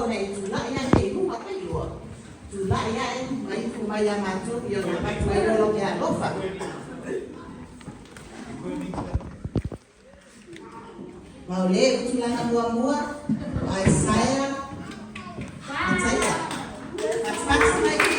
nei tula ia ke lu apa yo. Tula ia mai kumaya macho yo na ka tuelo lo ke alofa. Mau le tula na mua ai saya. Saya. Pas lagi.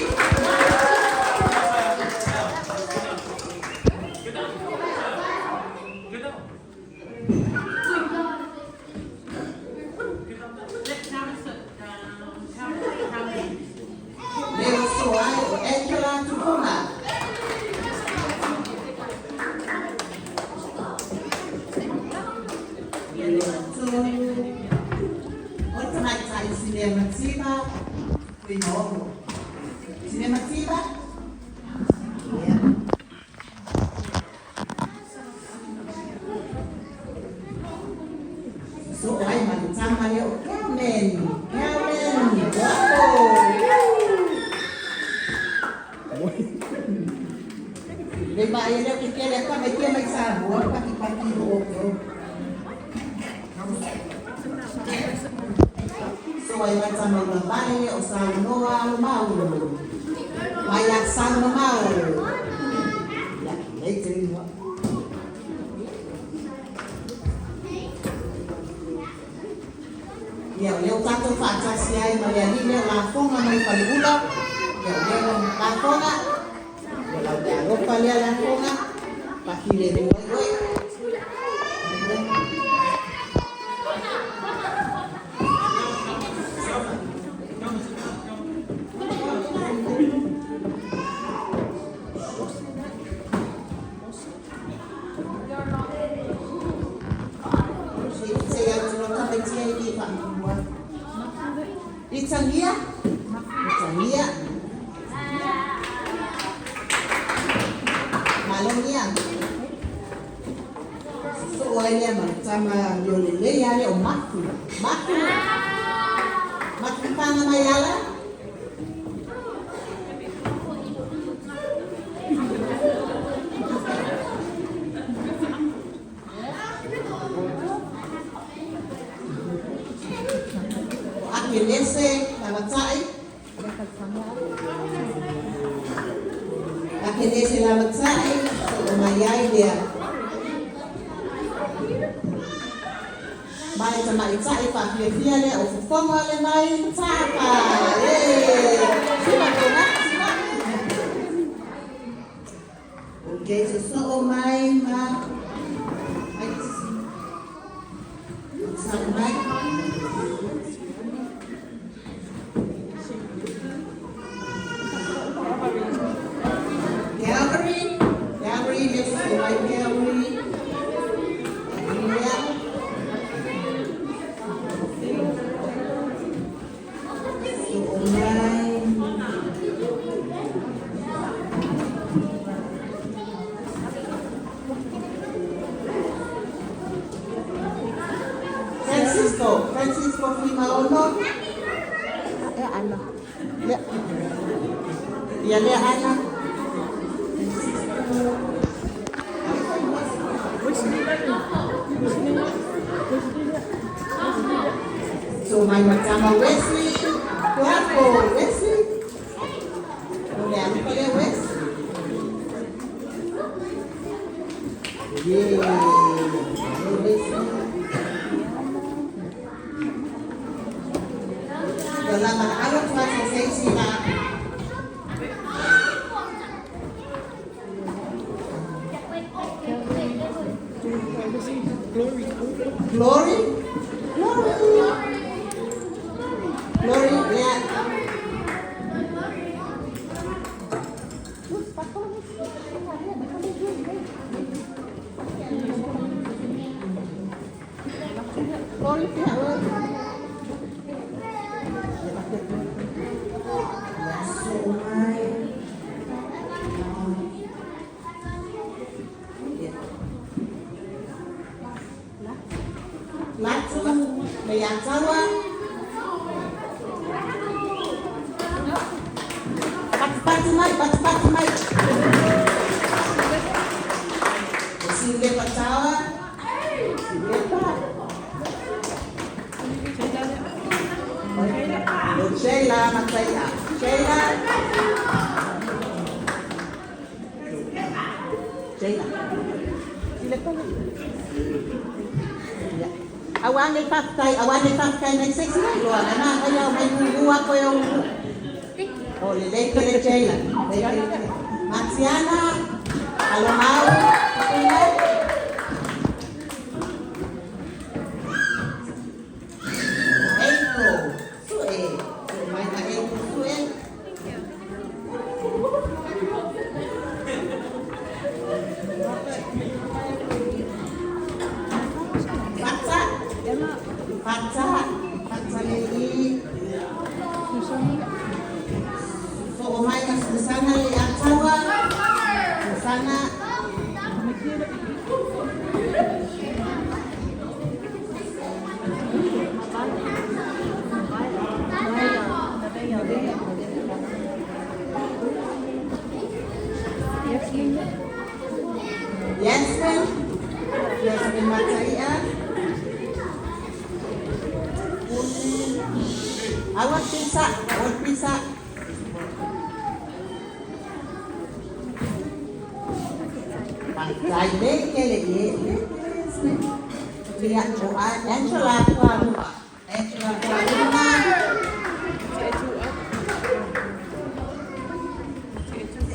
Ya, eu tanto faccia sia in Marianina la fonga mai palula. Ya, eu la fonga. La de ropa le la fonga. Pakile de woi. Itania. Malongnya. Soalnya sama Yolile ya le omaku. Maku. Maku pana mayala. Akinese lamatai. Akinese lamatai. Mayai dia. Mai sama itai pa fia le o fonga le mai tapa. Sima kona sima. Okay, so mai ma. Sampai Francisco Fimaono. Ana. Ya le Ana. So my macama Wesley. Guapo Wesley. Udah apa ya Wes? Yeah. Dalam alat translasi na glory ya glory ya Latu Meyantawa Pati mai Sile Patawa Sile Pat Sheila Matsaya. Sheila. Sheila. Awane pakai na seksi lo na kaya may buwa ko yung lelaki le Sheila. Matsiana. Alomao. Paksa lagi. So umay ka sana li asawa. Sana. Yasmin Matsaya. Awat bisa. Pakai deh kele. Lihat doa dan selalu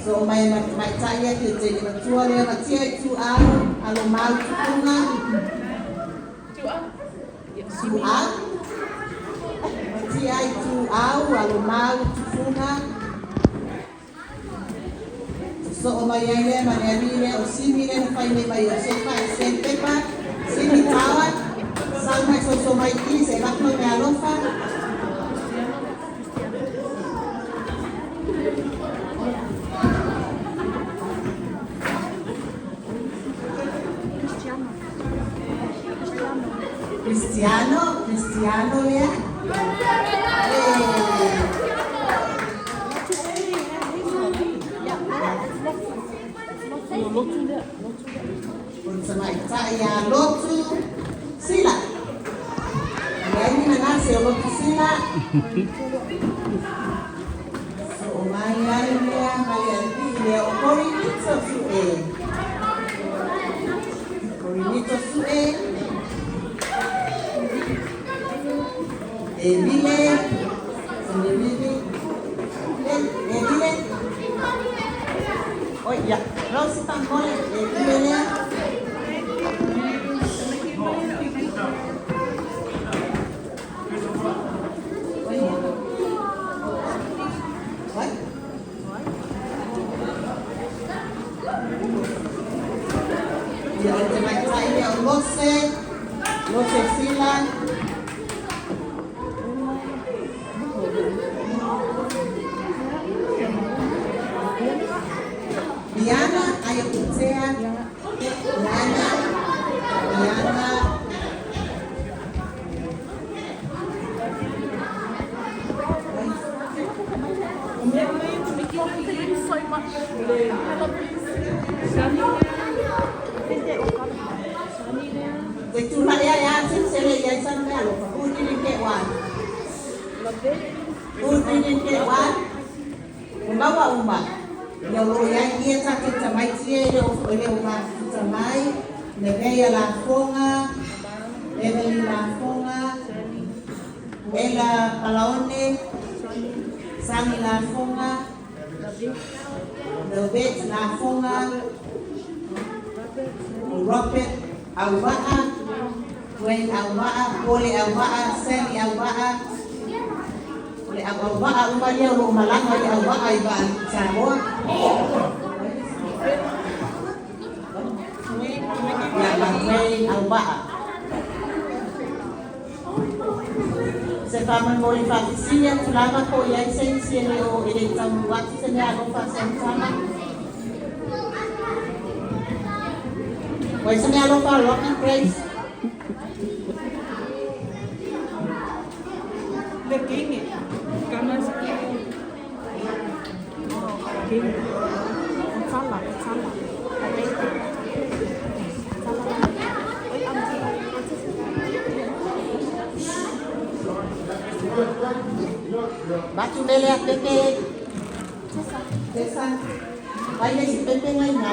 so may saya jadi menjual ya macam itu alomau tunga Tia itu alomau tunga so omayele manyarile osimile faile bayo sepa sentepa simitawa sama so mai se bakno nyalofa Cristiano ya. Sama saya lotu sila. Ya ini nasi lotu sila. So mayan ya kalian dia korinito sue. Korinito sue. Emile. Oh ya, Rose tambol Emile. Lose sila. Diana, ayaw kutsea. Diana. Thank you so much. I love this. Cuma ya sini ya sana lo. Udin kewan. Udin kewan. Umba. Ya lo ya dia sakit samai dia oleh umba samai. Nebeya la fonga. Evelyn la fonga. Ella Palaone. Sami la fonga. David la fonga. Robert Awaa. Gwen Awaa, Pole Awaa, Sally Awaa. Pole Awaa, umpanya rumah lama di Awaa iba Samoa. Ya, Gwen Awaa. Sepaman boleh vaksin yang selama ko ya esensi leo ile tamu vaksin ya ko vaksin sama. Wai sini alo pa Rocky Grace. Lekingi. Karena sekian. King. Salah. Salah. Bacu lele at pepe. Tesa. Kaya si pepe ngayon na.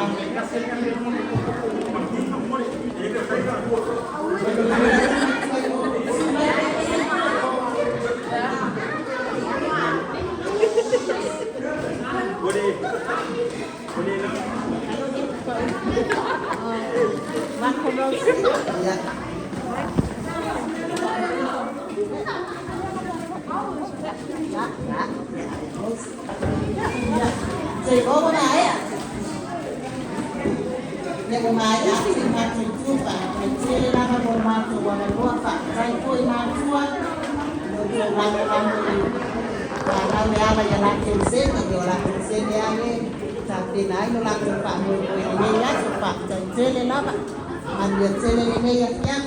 Ya. Chị có cái à? Nhưng mà giá thì mà chị chưa phải chị chưa ra một mà chủ là mua phải dây thôi mà chua rồi làm và làm là làm tiền xếp rồi làm tiền xếp đi anh chẳng tiền ấy nó làm tiền phạm người này nhá tiền phạm chẳng chơi lên nó bạn ăn việc chơi lên đây nhá